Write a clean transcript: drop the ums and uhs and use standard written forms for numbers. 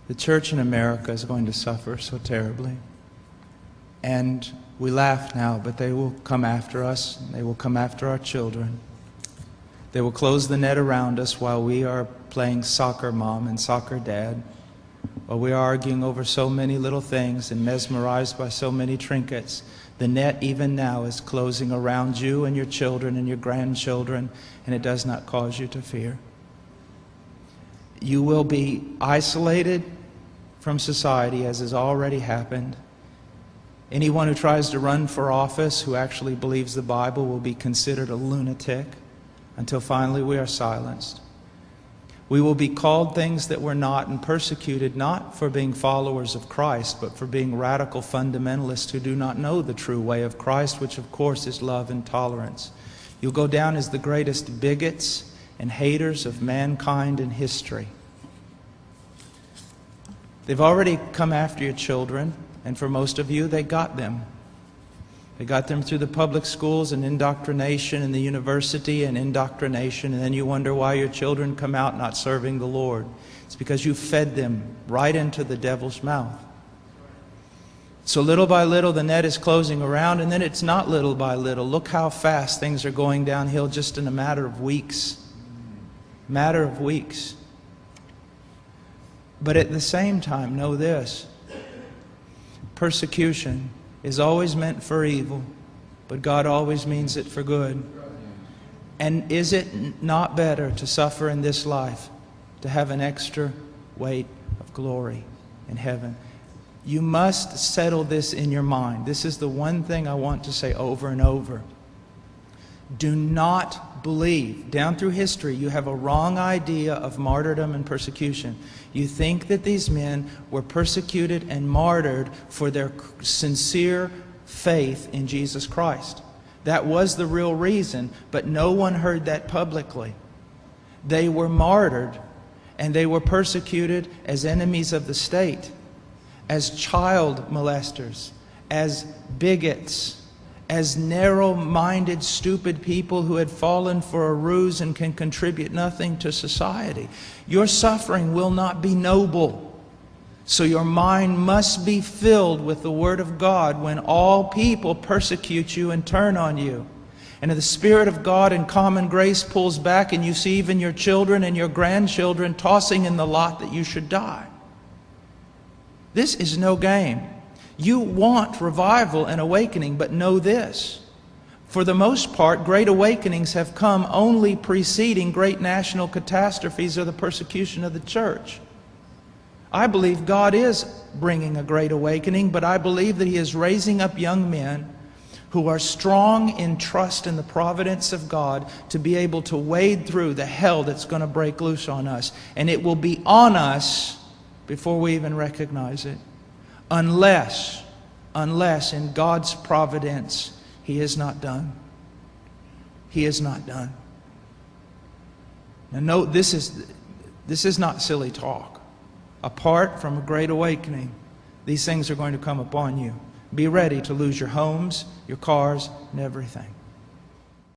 The church in America is going to suffer so terribly. And we laugh now, but they will come after us. They will come after our children. They will close the net around us while we are playing soccer mom and soccer dad, while we are arguing over so many little things and mesmerized by so many trinkets. The net even now is closing around you and your children and your grandchildren, and it does not cause you to fear. You will be isolated from society, as has already happened. Anyone who tries to run for office who actually believes the Bible will be considered a lunatic until finally we are silenced. We will be called things that we're not and persecuted not for being followers of Christ, but for being radical fundamentalists who do not know the true way of Christ, which of course is love and tolerance. You'll go down as the greatest bigots and haters of mankind in history. They've already come after your children, and for most of you, they got them. They got them through the public schools and indoctrination, and the university and indoctrination, and then you wonder why your children come out not serving the Lord. It's because you fed them right into the devil's mouth. So little by little the net is closing around, and then it's not little by little. Look how fast things are going downhill just in a matter of weeks. Matter of weeks. But at the same time, know this. Persecution is always meant for evil, but God always means it for good. And is it not better to suffer in this life, to have an extra weight of glory in heaven? You must settle this in your mind. This is the one thing I want to say over and over. Do not believe. Down through history, you have a wrong idea of martyrdom and persecution. You think that these men were persecuted and martyred for their sincere faith in Jesus Christ. That was the real reason, but no one heard that publicly. They were martyred, and they were persecuted as enemies of the state, as child molesters, as bigots, as narrow-minded, stupid people who had fallen for a ruse and can contribute nothing to society. Your suffering will not be noble. So your mind must be filled with the Word of God when all people persecute you and turn on you. And if the Spirit of God in common grace pulls back and you see even your children and your grandchildren tossing in the lot that you should die. This is no game. You want revival and awakening, but know this. For the most part, great awakenings have come only preceding great national catastrophes or the persecution of the church. I believe God is bringing a great awakening, but I believe that He is raising up young men who are strong in trust in the providence of God to be able to wade through the hell that's going to break loose on us. And it will be on us before we even recognize it. Unless in God's providence, He is not done. He is not done. Now note, this is not silly talk. Apart from a great awakening, these things are going to come upon you. Be ready to lose your homes, your cars, and everything.